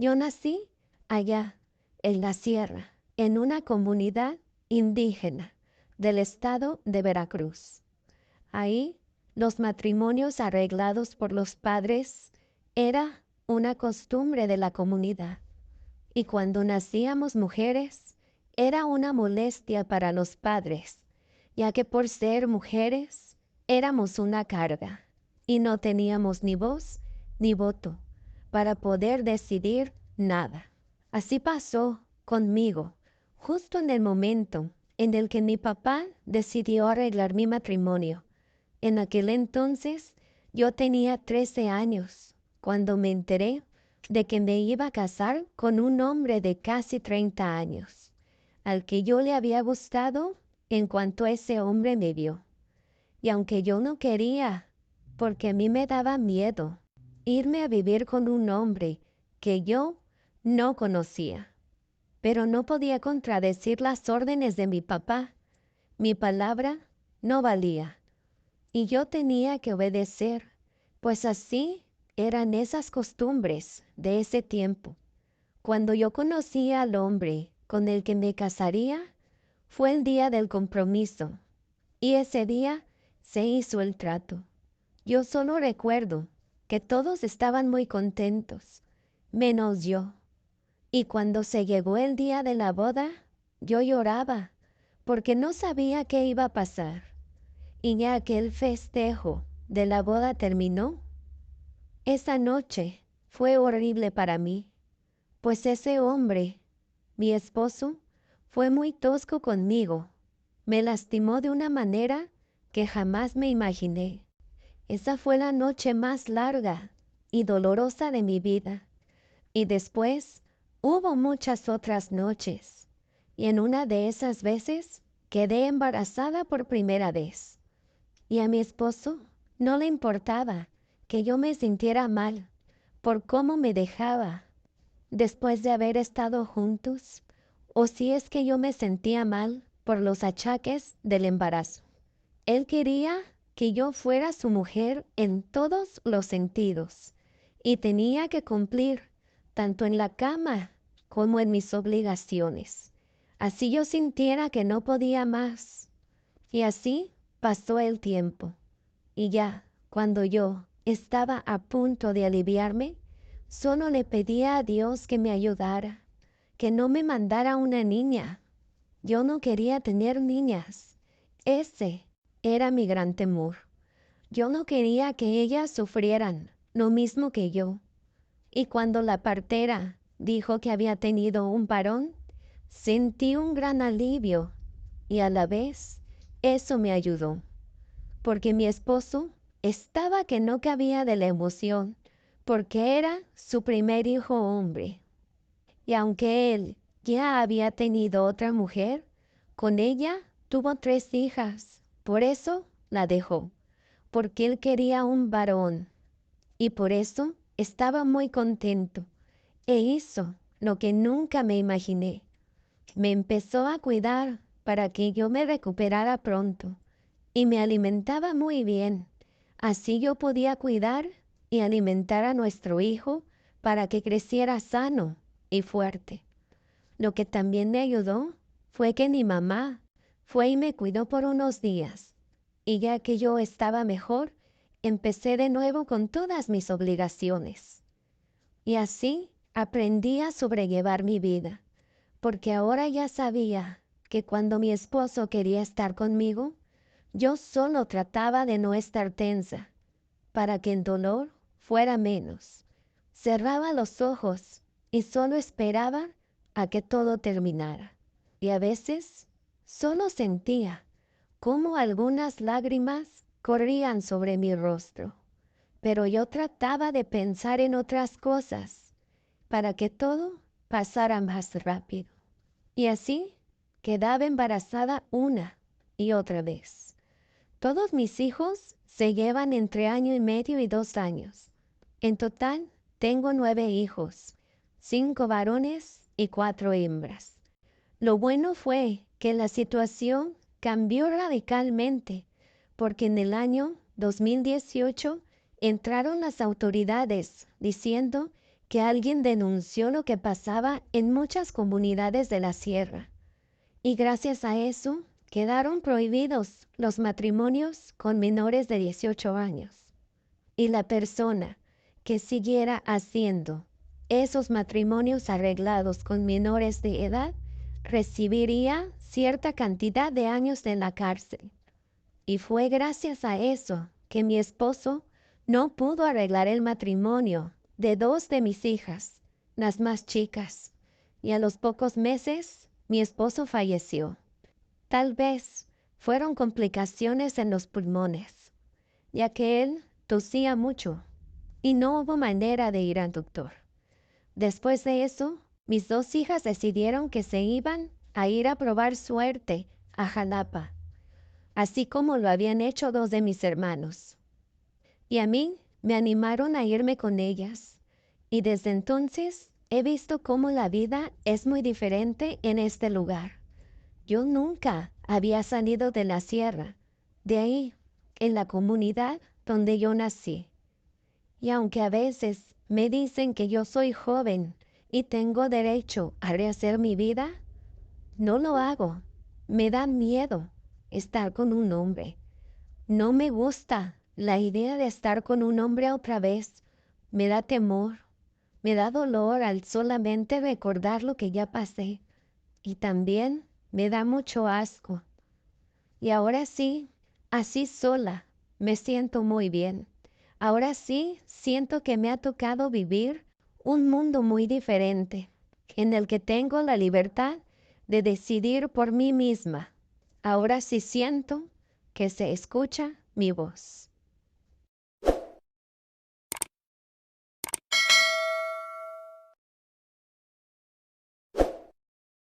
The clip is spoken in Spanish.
Yo nací allá, en la sierra, en una comunidad indígena del estado de Veracruz. Ahí, los matrimonios arreglados por los padres era una costumbre de la comunidad. Y cuando nacíamos mujeres, era una molestia para los padres, ya que por ser mujeres éramos una carga y no teníamos ni voz ni voto para poder decidir nada. Así pasó conmigo, justo en el momento en el que mi papá decidió arreglar mi matrimonio. En aquel entonces yo tenía 13 años cuando me enteré de que me iba a casar con un hombre de casi 30 años, al que yo le había gustado en cuanto ese hombre me vio. Y aunque yo no quería, porque a mí me daba miedo irme a vivir con un hombre que yo no conocía, pero no podía contradecir las órdenes de mi papá. Mi palabra no valía y yo tenía que obedecer, pues así eran esas costumbres de ese tiempo. Cuando yo conocí al hombre con el que me casaría, fue el día del compromiso, y ese día se hizo el trato. Yo solo recuerdo que todos estaban muy contentos, menos yo. Y cuando se llegó el día de la boda, yo lloraba, porque no sabía qué iba a pasar. Y ya que el festejo de la boda terminó, esa noche fue horrible para mí, pues ese hombre, mi esposo, fue muy tosco conmigo. Me lastimó de una manera que jamás me imaginé. Esa fue la noche más larga y dolorosa de mi vida. Y después hubo muchas otras noches. Y en una de esas veces quedé embarazada por primera vez. Y a mi esposo no le importaba que yo me sintiera mal por cómo me dejaba después de haber estado juntos, o si es que yo me sentía mal por los achaques del embarazo. Él quería que yo fuera su mujer en todos los sentidos y tenía que cumplir tanto en la cama como en mis obligaciones. Así yo sintiera que no podía más. Y así pasó el tiempo. Y ya, cuando yo estaba a punto de aliviarme, solo le pedía a Dios que me ayudara, que no me mandara una niña. Yo no quería tener niñas. Ese era mi gran temor. Yo no quería que ellas sufrieran lo mismo que yo. Y cuando la partera dijo que había tenido un varón, sentí un gran alivio y a la vez eso me ayudó, porque mi esposo estaba que no cabía de la emoción, porque era su primer hijo hombre. Y aunque él ya había tenido otra mujer, con ella tuvo 3 hijas. Por eso la dejó, porque él quería un varón. Y por eso estaba muy contento. E hizo lo que nunca me imaginé. Me empezó a cuidar para que yo me recuperara pronto. Y me alimentaba muy bien. Así yo podía cuidar y alimentar a nuestro hijo para que creciera sano y fuerte. Lo que también me ayudó fue que mi mamá fue y me cuidó por unos días. Y ya que yo estaba mejor, empecé de nuevo con todas mis obligaciones. Y así aprendí a sobrellevar mi vida, porque ahora ya sabía que cuando mi esposo quería estar conmigo, yo solo trataba de no estar tensa, para que el dolor fuera menos. Cerraba los ojos y solo esperaba a que todo terminara. Y a veces solo sentía cómo algunas lágrimas corrían sobre mi rostro, pero yo trataba de pensar en otras cosas para que todo pasara más rápido. Y así quedaba embarazada una y otra vez. Todos mis hijos se llevan entre 1 año y medio y 2 años. En total tengo 9 hijos, 5 varones y 4 hembras. Lo bueno fue que la situación cambió radicalmente, porque en el año 2018 entraron las autoridades diciendo que alguien denunció lo que pasaba en muchas comunidades de la sierra. Y gracias a eso quedaron prohibidos los matrimonios con menores de 18 años. Y la persona que siguiera haciendo esos matrimonios arreglados con menores de edad recibiría cierta cantidad de años en la cárcel. Y fue gracias a eso que mi esposo no pudo arreglar el matrimonio de 2 de mis hijas, las más chicas, y a los pocos meses mi esposo falleció. Tal vez fueron complicaciones en los pulmones, ya que él tosía mucho y no hubo manera de ir al doctor. Después de eso, mis 2 hijas decidieron que se iban a ir a probar suerte a Jalapa, así como lo habían hecho 2 de mis hermanos. Y a mí me animaron a irme con ellas, y desde entonces he visto cómo la vida es muy diferente en este lugar. Yo nunca había salido de la sierra, de ahí, en la comunidad donde yo nací. Y aunque a veces me dicen que yo soy joven y tengo derecho a rehacer mi vida, no lo hago. Me da miedo estar con un hombre. No me gusta la idea de estar con un hombre otra vez. Me da temor, me da dolor al solamente recordar lo que ya pasé. Y también me da mucho asco. Y ahora sí, así sola, me siento muy bien. Ahora sí, siento que me ha tocado vivir un mundo muy diferente, en el que tengo la libertad de decidir por mí misma. Ahora sí siento que se escucha mi voz.